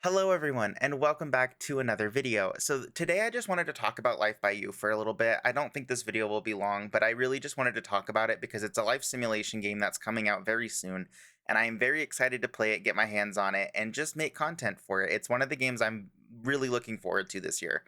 Hello everyone and welcome back to another video. So today I just wanted to talk about Life by You for a little bit. I don't think this video will be long, but I really just wanted to talk about it because it's a life simulation game that's coming out very soon and I am very excited to play it, get my hands on it, and just make content for it. It's one of the games I'm really looking forward to this year.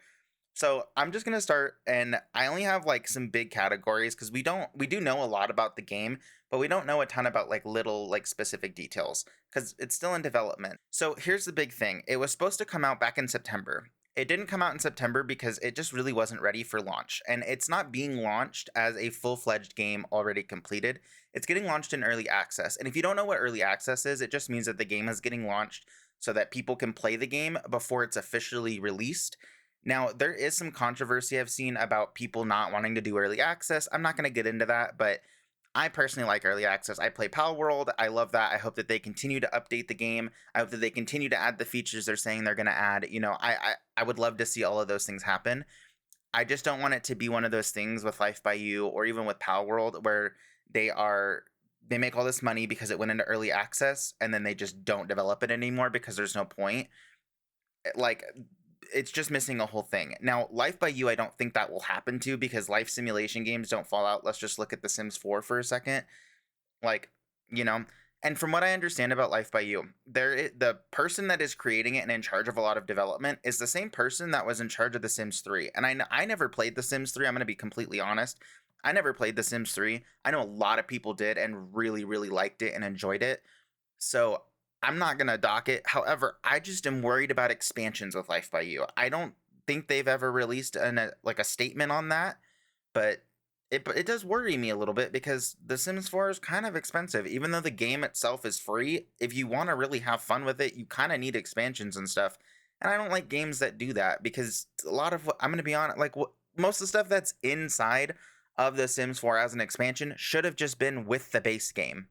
So I'm just gonna start, and I only have like some big categories because we do know a lot about the game, but we don't know a ton about like little like specific details because it's still in development. So here's the big thing: it was supposed to come out back in September. It didn't come out in September because it just really wasn't ready for launch, and it's not being launched as a full-fledged game already completed. It's getting launched in early access, and if you don't know what early access is, it just means that the game is getting launched so that people can play the game before it's officially released. Now, there is some controversy I've seen about people not wanting to do early access. I'm not going to get into that, but I personally like early access. I play Pal World. I love that. I hope that they continue to update the game. I hope that they continue to add the features they're saying they're going to add. I would love to see all of those things happen. I just don't want it to be one of those things with Life by You or even with Pal World where they make all this money because it went into early access and then they just don't develop it anymore because there's no point. Like, it's just missing a whole thing. Now, Life by You, I don't think that will happen to because life simulation games don't fall out. Let's just look at The Sims 4 for a second. Like, you know, and from what I understand about Life by You, the person that is creating it and in charge of a lot of development is the same person that was in charge of The Sims 3. And I never played The Sims 3. I'm going to be completely honest. I never played The Sims 3. I know a lot of people did and really, really liked it and enjoyed it. So I'm not gonna dock it. However, I just am worried about expansions with Life by You. I don't think they've ever released like a statement on that, but it does worry me a little bit because The Sims 4 is kind of expensive. Even though the game itself is free, if you want to really have fun with it, you kind of need expansions and stuff. And I don't like games that do that because a lot of what I'm gonna be honest, like most of the stuff that's inside of The Sims 4 as an expansion should have just been with the base game.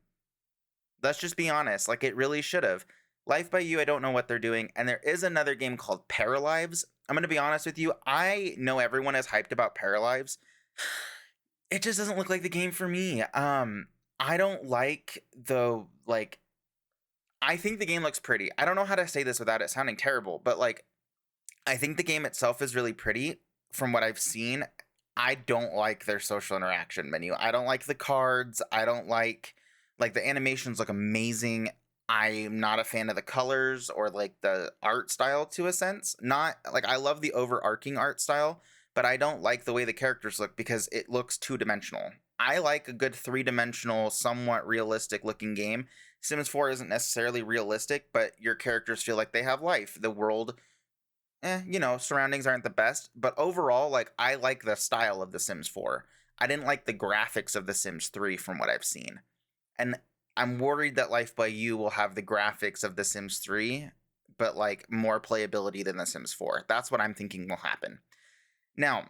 Let's just be honest. Like, it really should have. Life by You, I don't know what they're doing. And there is another game called Paralives. I'm going to be honest with you. I know everyone is hyped about Paralives. It just doesn't look like the game for me. I don't like I think the game looks pretty. I don't know how to say this without it sounding terrible, but like, I think the game itself is really pretty from what I've seen. I don't like their social interaction menu. I don't like the cards. I don't like the animations look amazing. I'm not a fan of the colors or like the art style to a sense. Not like I love the overarching art style, but I don't like the way the characters look because it looks two-dimensional. I like a good three-dimensional, somewhat realistic looking game. Sims 4 isn't necessarily realistic, but your characters feel like they have life. The world, surroundings aren't the best, but overall, like I like the style of The Sims 4. I didn't like the graphics of The Sims 3 from what I've seen. And I'm worried that Life by You will have the graphics of The Sims 3, but like more playability than The Sims 4. That's what I'm thinking will happen. Now,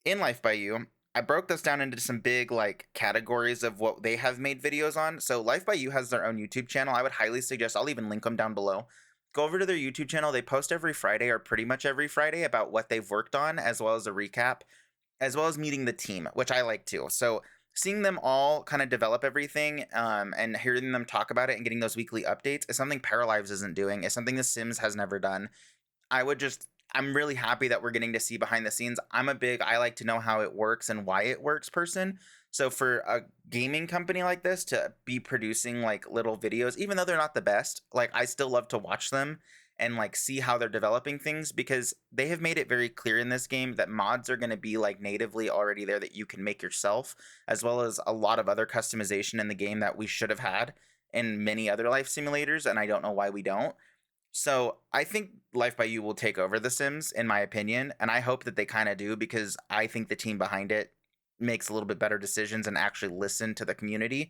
in Life by You, I broke this down into some big like categories of what they have made videos on. So Life by You has their own YouTube channel. I would highly suggest, I'll even link them down below. Go over to their YouTube channel. They post every Friday or pretty much every Friday about what they've worked on, as well as a recap, as well as meeting the team, which I like too. So seeing them all kind of develop everything and hearing them talk about it and getting those weekly updates is something Paralives isn't doing. It's something The Sims has never done. I'm really happy that we're getting to see behind the scenes. I like to know how it works and why it works person. So for a gaming company like this to be producing like little videos, even though they're not the best, like I still love to watch them and like see how they're developing things because they have made it very clear in this game that mods are going to be like natively already there that you can make yourself, as well as a lot of other customization in the game that we should have had in many other life simulators, and I don't know why we don't. So I think Life by You will take over The Sims, in my opinion, and I hope that they kind of do because I think the team behind it makes a little bit better decisions and actually listen to the community.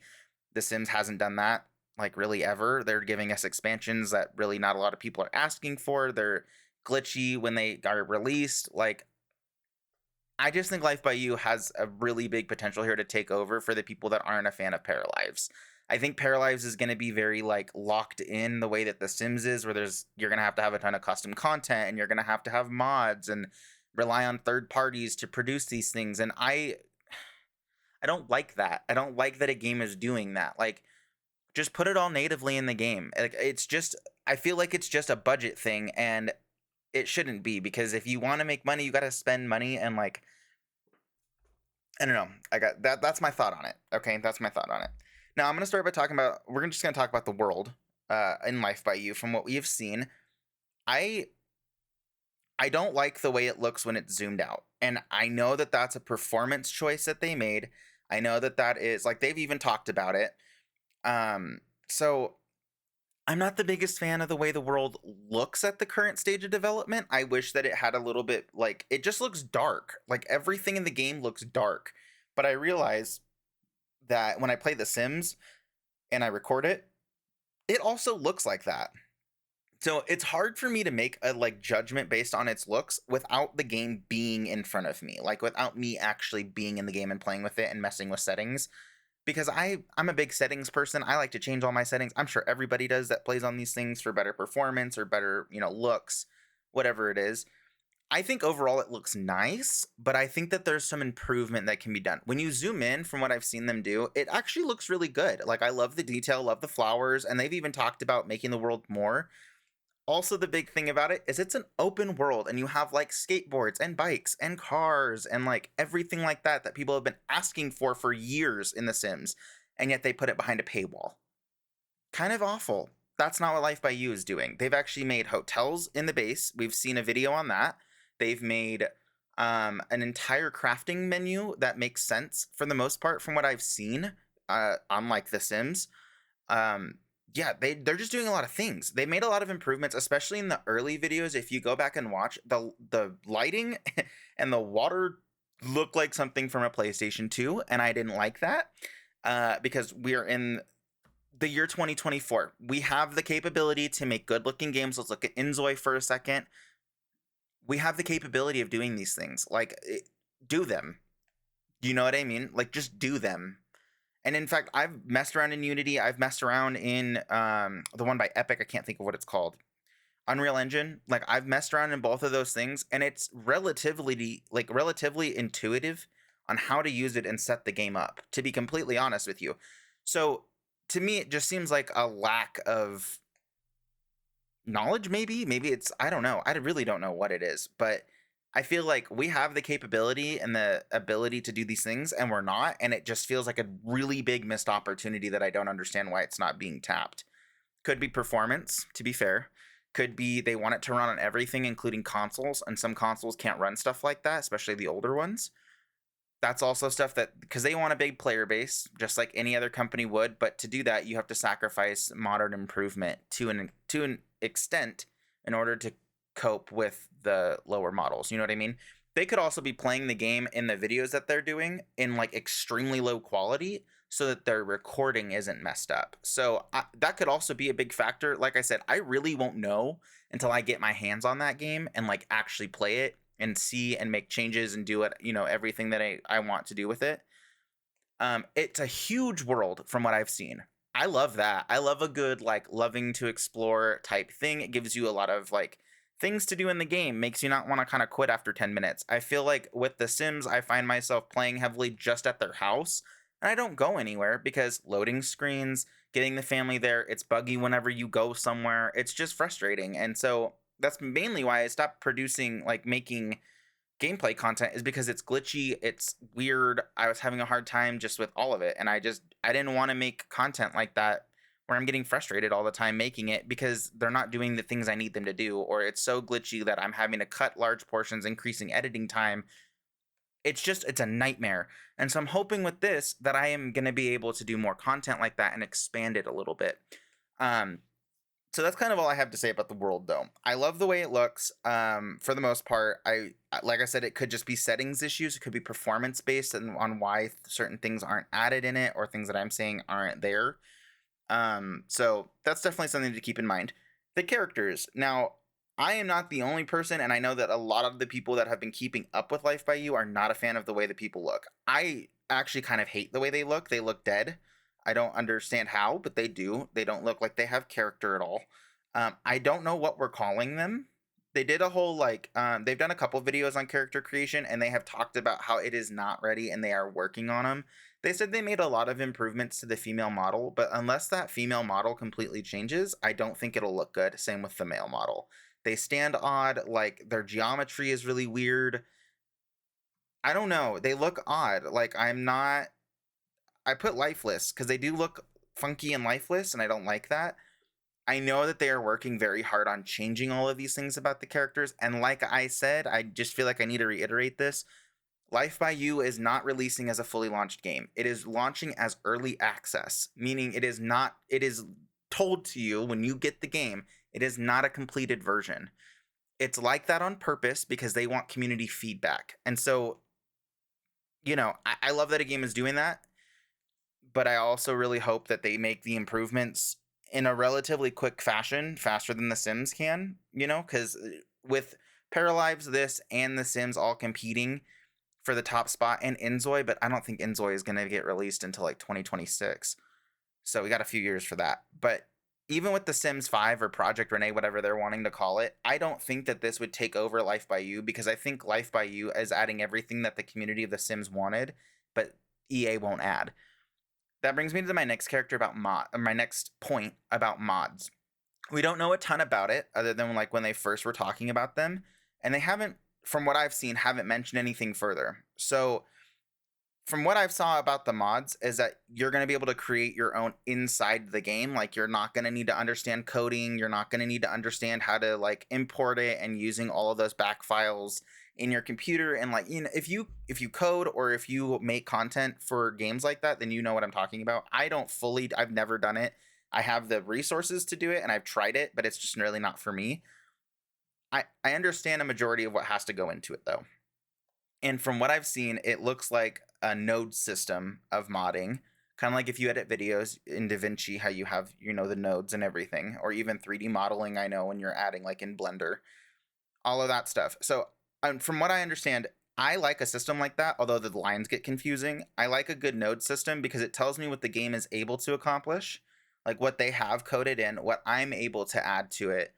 The Sims hasn't done that like really ever. They're giving us expansions that really not a lot of people are asking for. They're glitchy when they are released. Like, I just think Life by You has a really big potential here to take over for the people that aren't a fan of Paralives. I think Paralives is going to be very like locked in the way that The Sims is, where you're going to have a ton of custom content and you're going to have mods and rely on third parties to produce these things. And I don't like that. I don't like that a game is doing that. Like, just put it all natively in the game. Like, it's just I feel like it's just a budget thing, and it shouldn't be, because if you want to make money, you got to spend money, and like, I don't know. I got that. That's my thought on it. Okay, that's my thought on it. Now I'm gonna start by talking about. We're just gonna talk about the world, in Life by You. From what we have seen, I I don't like the way it looks when it's zoomed out, and I know that that's a performance choice that they made. I know that that is like they've even talked about it. So I'm not the biggest fan of the way the world looks at the current stage of development. I wish that it had a little bit, like, it just looks dark. Like everything in the game looks dark. But I realize that when I play The Sims and I record it, it also looks like that. So it's hard for me to make a like judgment based on its looks without the game being in front of me. Like without me actually being in the game and playing with it and messing with settings, because I'm a big settings person. I like to change all my settings. I'm sure everybody does that plays on these things for better performance or better, looks, whatever it is. I think overall it looks nice, but I think that there's some improvement that can be done. When you zoom in from what I've seen them do, it actually looks really good. Like I love the detail, love the flowers, and they've even talked about making the world more. Also, the big thing about it is it's an open world, and you have like skateboards and bikes and cars and like everything like that that people have been asking for years in The Sims, and yet they put it behind a paywall. Kind of awful. That's not what Life by You is doing. They've actually made hotels in the base. We've seen a video on that. They've made an entire crafting menu that makes sense for the most part from what I've seen, unlike The Sims. Um, yeah, they're just doing a lot of things. They made a lot of improvements, especially in the early videos. If you go back and watch, the lighting and the water look like something from a PlayStation 2, and I didn't like that, because we're in the year 2024. We have the capability to make good looking games. Let's look at Inzoi for a second. We have the capability of doing these things. Like, do them. You know what I mean? Like, just do them. And in fact, I've messed around in Unity. I've messed around in the one by Epic. I can't think of what it's called. Unreal Engine. Like I've messed around in both of those things, and it's relatively intuitive on how to use it and set the game up, to be completely honest with you. So to me, it just seems like a lack of knowledge. Maybe it's, I don't know. I really don't know what it is, but I feel like we have the capability and the ability to do these things, and we're not. And it just feels like a really big missed opportunity that I don't understand why it's not being tapped. Could be performance, to be fair. Could be they want it to run on everything, including consoles, and some consoles can't run stuff like that, especially the older ones. That's also stuff that, because they want a big player base, just like any other company would. But to do that, you have to sacrifice modern improvement to an extent in order to cope with the lower models. You know what I mean? They could also be playing the game in the videos that they're doing in like extremely low quality so that their recording isn't messed up. So that could also be a big factor. Like I said, I really won't know until I get my hands on that game and like actually play it and see and make changes and do it, everything that I want to do with it. It's a huge world from what I've seen. I love that. I love a good like loving to explore type thing. It gives you a lot of like things to do in the game, makes you not want to kind of quit after 10 minutes. I feel like with The Sims, I find myself playing heavily just at their house, and I don't go anywhere because loading screens, getting the family there, it's buggy whenever you go somewhere. It's just frustrating. And so that's mainly why I stopped producing, like making gameplay content, is because it's glitchy, it's weird. I was having a hard time just with all of it, and I didn't want to make content like that where I'm getting frustrated all the time making it because they're not doing the things I need them to do, or it's so glitchy that I'm having to cut large portions, increasing editing time. It's a nightmare. And so I'm hoping with this that I am going to be able to do more content like that and expand it a little bit. So that's kind of all I have to say about the world, though. I love the way it looks. For the most part, like I said, it could just be settings issues. It could be performance based and on why certain things aren't added in it, or things that I'm saying aren't there. So that's definitely something to keep in mind. The characters. Now, I am not the only person, and I know that a lot of the people that have been keeping up with Life by You are not a fan of the way the people look. I actually kind of hate the way they look. They look dead. I don't understand how, but they do. They don't look like they have character at all. I don't know what we're calling them. they did a whole like they've done a couple videos on character creation, and they have talked about how it is not ready and they are working on them. They said they made a lot of improvements to the female model, but unless that female model completely changes, I don't think it'll look good. Same with the male model. They stand odd, like their geometry is really weird. I don't know. They look odd. Like I'm not I put lifeless because they do look funky and lifeless, and I don't like that. I know that they are working very hard on changing all of these things about the characters. And like I said, I just feel like I need to reiterate this. Life by You is not releasing as a fully launched game. It is launching as early access, meaning it is told to you when you get the game, it is not a completed version. It's like that on purpose because they want community feedback. And so, I love that a game is doing that, but I also really hope that they make the improvements in a relatively quick fashion, faster than The Sims can, because with Paralives, this, and The Sims all competing for the top spot, and Inzoi, but I don't think Inzoi is going to get released until like 2026. So we got a few years for that. But even with The Sims 5 or Project Renee, whatever they're wanting to call it, I don't think that this would take over Life by You, because I think Life by You is adding everything that the community of The Sims wanted, but EA won't add. That brings me to my next character about my next point about mods. We don't know a ton about it other than like when they first were talking about them, and they haven't, from what I've seen, haven't mentioned anything further. So from what I've saw about the mods is that you're going to be able to create your own inside the game. Like you're not going to need to understand coding. You're not going to need to understand how to like import it and using all of those back files in your computer. And like, if you code or if you make content for games like that, then you know what I'm talking about. I've never done it. I have the resources to do it and I've tried it, but it's just really not for me. I understand a majority of what has to go into it though. And from what I've seen, it looks like a node system of modding, kind of like if you edit videos in DaVinci, how you have, the nodes and everything, or even 3D modeling, I know when you're adding like in Blender, all of that stuff. So from what I understand, I like a system like that, although the lines get confusing. I like a good node system because it tells me what the game is able to accomplish, like what they have coded in, what I'm able to add to it,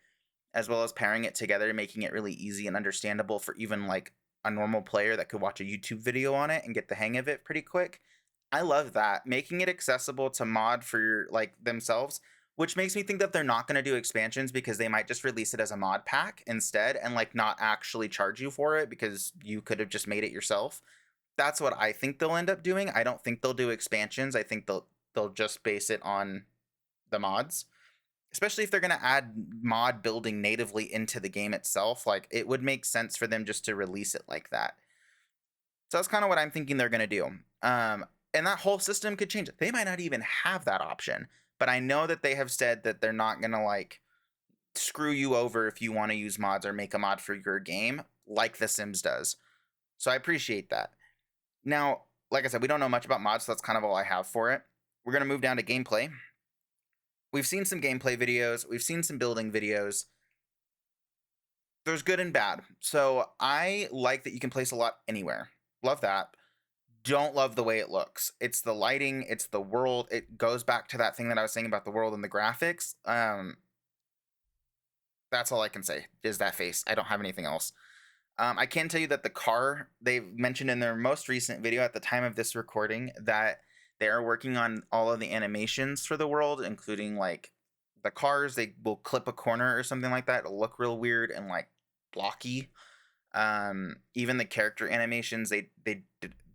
as well as pairing it together, making it really easy and understandable for even like a normal player that could watch a YouTube video on it and get the hang of it pretty quick. I love that. Making it accessible to mod for like themselves, which makes me think that they're not going to do expansions because they might just release it as a mod pack instead and like not actually charge you for it because you could have just made it yourself. That's what I think they'll end up doing. I don't think they'll do expansions. I think they'll just base it on the mods, especially if they're going to add mod building natively into the game itself. Like it would make sense for them just to release it like that. So that's kind of what I'm thinking they're going to do. And that whole system could change. They might not even have that option, but I know that they have said that they're not going to like screw you over if you want to use mods or make a mod for your game like The Sims does. So I appreciate that. Now, like I said, we don't know much about mods, so that's kind of all I have for it. We're going to move down to gameplay. We've seen some gameplay videos. We've seen some building videos. There's good and bad. So I like that you can place a lot anywhere. Love that. Don't love the way it looks. It's the lighting. It's the world. It goes back to that thing that I was saying about the world and the graphics. That's all I can say is that face. I don't have anything else. I can tell you that the car, they mentioned in their most recent video at the time of this recording that they are working on all of the animations for the world, including like the cars. They will clip a corner or something like that. It'll look real weird and like blocky. Even the character animations,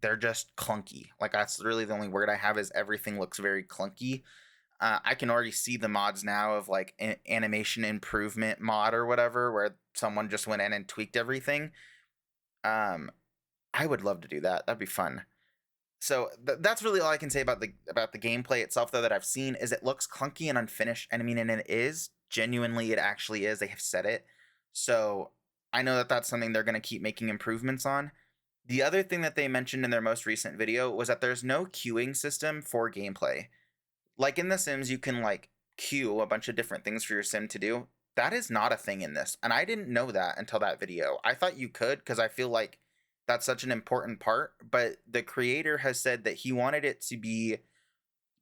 they're just clunky. Like that's really the only word I have is everything looks very clunky. I can already see the mods now of like an animation improvement mod or whatever, where someone just went in and tweaked everything. I would love to do that. That'd be fun. So that's really all I can say about the gameplay itself, though, that I've seen is it looks clunky and unfinished. And I mean, and it is genuinely, it actually is. They have said it. So I know that that's something they're going to keep making improvements on. The other thing that they mentioned in their most recent video was that there's no queuing system for gameplay. Like in The Sims, you can like queue a bunch of different things for your sim to do. That is not a thing in this. And I didn't know that until that video. I thought you could because I feel like that's such an important part. But the creator has said that he wanted it to be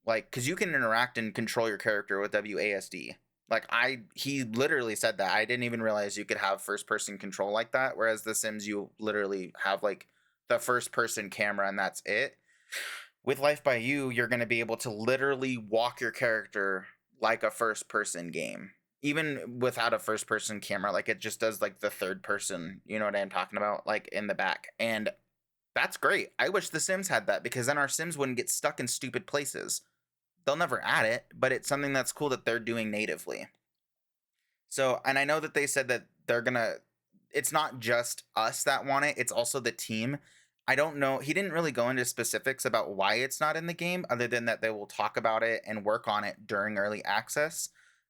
like, because you can interact and control your character with WASD. Like he literally said that. I didn't even realize you could have first person control like that. Whereas The Sims, you literally have like the first person camera and that's it. With Life by You, you're going to be able to literally walk your character like a first person game. Even without a first person camera, like it just does like the third person, you know what I'm talking about? Like in the back. And that's great. I wish The Sims had that because then our Sims wouldn't get stuck in stupid places. They'll never add it, but it's something that's cool that they're doing natively. So, and I know that they said that they're gonna, it's not just us that want it, it's also the team. I don't know. He didn't really go into specifics about why it's not in the game, other than that they will talk about it and work on it during early access.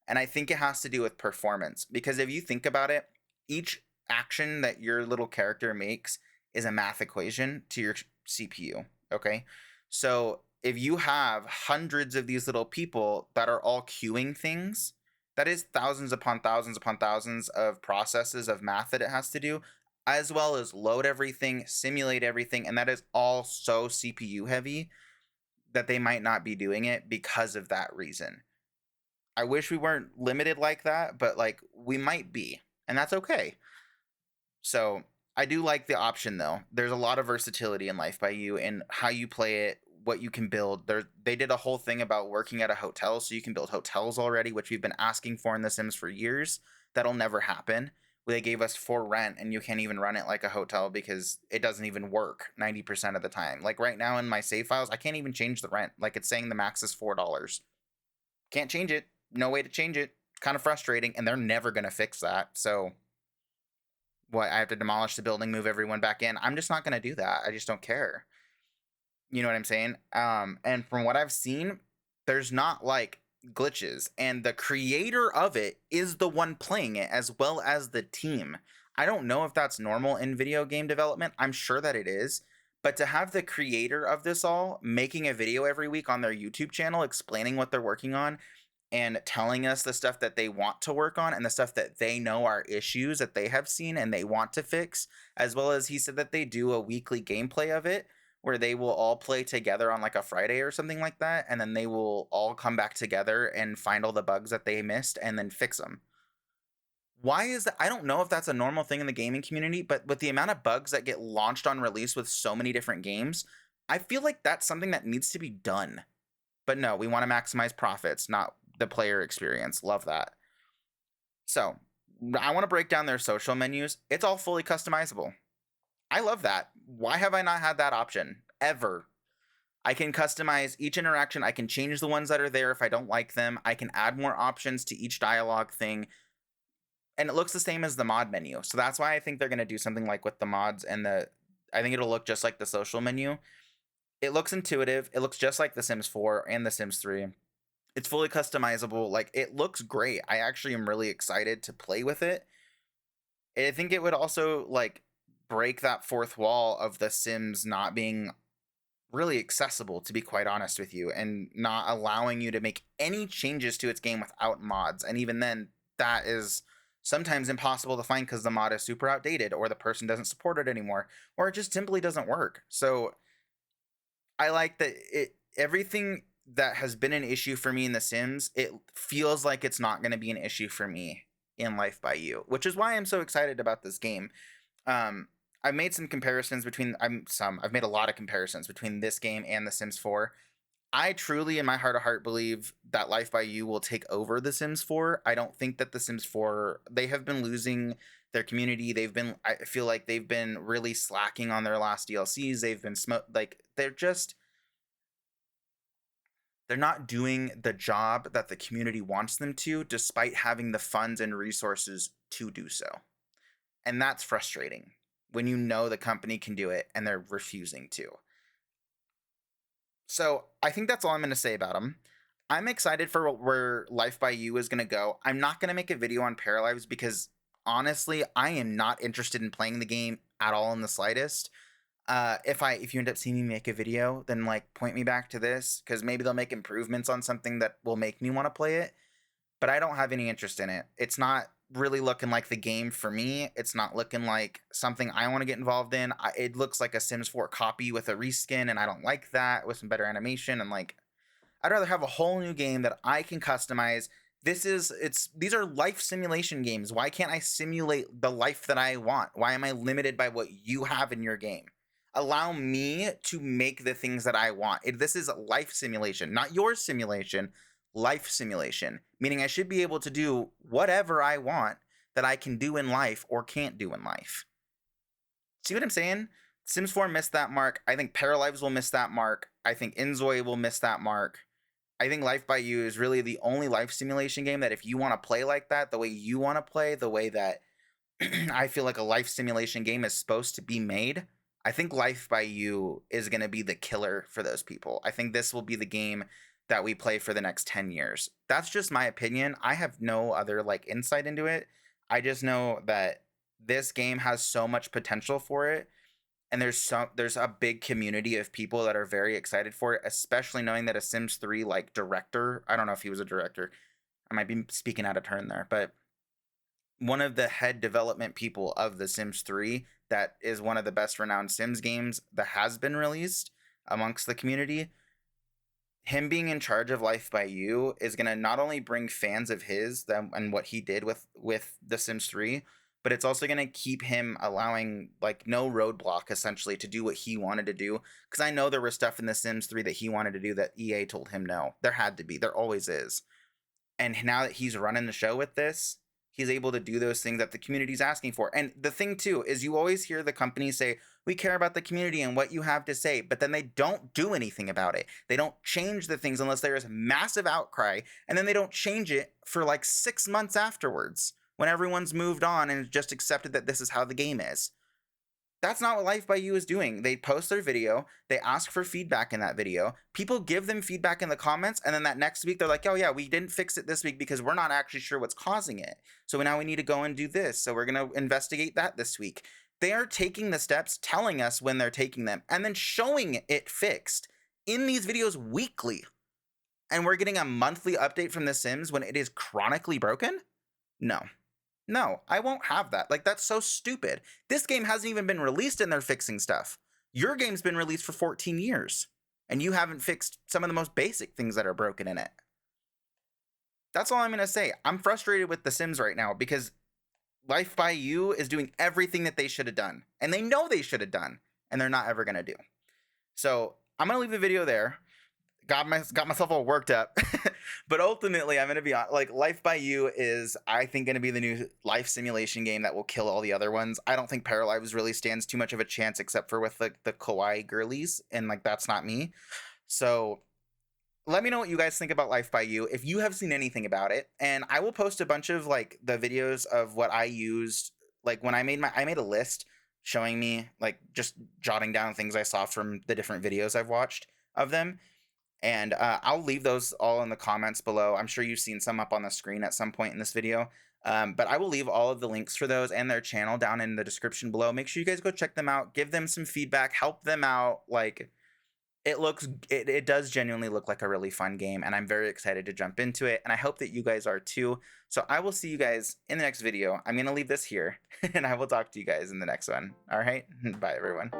And I think it has to do with performance. Because if you think about it, each action that your little character makes is a math equation to your CPU. Okay. So if you have hundreds of these little people that are all queuing things, that is thousands upon thousands of processes of math that it has to do, as well as load everything, simulate everything, and that is all so CPU heavy that they might not be doing it because of that reason. I wish we weren't limited like that, but like we might be, and that's okay. So I do like the option though. There's a lot of versatility in Life by You and how you play it, what you can build. They did a whole thing about working at a hotel, so you can build hotels already, which we've been asking for in The Sims for years. That'll never happen. They gave us for rent, and you can't even run it like a hotel because it doesn't even work 90% of the time. Like right now in my save files, I can't even change the rent. Like it's saying the max is $4. Can't change it. No way to change it. Kind of frustrating, and they're never gonna fix that. So what, I have to demolish the building, move everyone back in? I'm just not gonna do that. I just don't care. You know what I'm saying? And from what I've seen, there's not like glitches, and the creator of it is the one playing it as well as the team. I don't know if that's normal in video game development. I'm sure that it is. But to have the creator of this all making a video every week on their YouTube channel explaining what they're working on and telling us the stuff that they want to work on and the stuff that they know are issues that they have seen and they want to fix, as well as he said that they do a weekly gameplay of it where they will all play together on like a Friday or something like that, and then they will all come back together and find all the bugs that they missed and then fix them. Why is that? I don't know if that's a normal thing in the gaming community, but with the amount of bugs that get launched on release with so many different games, I feel like that's something that needs to be done. But no, we want to maximize profits, not the player experience. Love that. So, I want to break down their social menus. It's all fully customizable. I love that. Why have I not had that option ever? I can customize each interaction. I can change the ones that are there if I don't like them. I can add more options to each dialogue thing. And it looks the same as the mod menu. So that's why I think they're going to do something like with the mods and I think it'll look just like the social menu. It looks intuitive. It looks just like The Sims 4 and The Sims 3. It's fully customizable. Like it looks great. I actually am really excited to play with it. I think it would also like break that fourth wall of The Sims not being really accessible, to be quite honest with you, and not allowing you to make any changes to its game without mods. And even then, that is sometimes impossible to find because the mod is super outdated or the person doesn't support it anymore or it just simply doesn't work. So I like that everything that has been an issue for me in The Sims, it feels like it's not going to be an issue for me in Life by You, which is why I'm so excited about this game. I've made some comparisons between I've made a lot of comparisons between this game and The Sims 4. I truly, in my heart of heart, believe that Life by You will take over The Sims 4. I don't think that The Sims 4, they have been losing their community. I feel like they've been really slacking on their last DLCs. They've been they're not doing the job that the community wants them to, despite having the funds and resources to do so. And that's frustrating when you know the company can do it and they're refusing to. So I think that's all I'm going to say about them. I'm excited for where Life by You is going to go. I'm not going to make a video on Paralives because honestly, I am not interested in playing the game at all in the slightest. If you end up seeing me make a video, then like point me back to this because maybe they'll make improvements on something that will make me want to play it. But I don't have any interest in it. It's not really looking like the game for me. It's not looking like something I want to get involved in. It looks like a Sims 4 copy with a reskin, and I don't like that, with some better animation. And like, I'd rather have a whole new game that I can customize these are life simulation games. Why can't I simulate the life that I want? Why am I limited by what you have in your game? Allow me to make the things that I want. This is life simulation, not your simulation, life simulation, meaning I should be able to do whatever I want that I can do in life or can't do in life. See what I'm saying? Sims 4 missed that mark. I think Paralives will miss that mark. I think Inzoi will miss that mark. I think Life by You is really the only life simulation game that if you want to play like that, the way you want to play, the way that I feel like a life simulation game is supposed to be made, I think Life by You is going to be the killer for those people. I think this will be the game that we play for the next 10 years. That's just my opinion. I have no other like insight into it. I just know that this game has so much potential for it, and there's a big community of people that are very excited for it, especially knowing that a Sims 3 like director, I don't know if he was a director, I might be speaking out of turn there, but one of the head development people of the Sims 3, that is one of the best renowned Sims games that has been released amongst the community, him being in charge of Life by You is going to not only bring fans of his and what he did with the Sims 3, but it's also going to keep him allowing like no roadblock essentially to do what he wanted to do. Because I know there was stuff in the Sims 3 that he wanted to do that EA told him no. There had to be. There always is. And now that he's running the show with this, he's able to do those things that the community's asking for. And the thing too is you always hear the companies say, we care about the community and what you have to say, but then they don't do anything about it. They don't change the things unless there is massive outcry, and then they don't change it for like 6 months afterwards when everyone's moved on and just accepted that this is how the game is. That's not what Life by You is doing. They post their video, they ask for feedback in that video, people give them feedback in the comments, and then that next week they're like, oh yeah, we didn't fix it this week because we're not actually sure what's causing it. So now we need to go and do this. So we're going to investigate that this week. They are taking the steps, telling us when they're taking them, and then showing it fixed in these videos weekly. And we're getting a monthly update from The Sims when it is chronically broken? No, I won't have that. Like, that's so stupid. This game hasn't even been released and they're fixing stuff. Your game's been released for 14 years, and you haven't fixed some of the most basic things that are broken in it. That's all I'm going to say. I'm frustrated with The Sims right now because Life by You is doing everything that they should have done, and they know they should have done, and they're not ever going to do. So I'm going to leave the video there. Got myself all worked up. But ultimately, I'm going to be on, like, Life by You is, I think, going to be the new life simulation game that will kill all the other ones. I don't think Paralives really stands too much of a chance except for with the kawaii girlies, and like that's not me. So let me know what you guys think about Life by You, if you have seen anything about it, and I will post a bunch of like the videos of what I used, like when I made a list showing me like just jotting down things I saw from the different videos I've watched of them. And I'll leave those all in the comments below. I'm sure you've seen some up on the screen at some point in this video. But I will leave all of the links for those and their channel down in the description below. Make sure you guys go check them out. Give them some feedback. Help them out. Like, it does genuinely look like a really fun game. And I'm very excited to jump into it. And I hope that you guys are too. So I will see you guys in the next video. I'm going to leave this here. And I will talk to you guys in the next one. All right? Bye, everyone.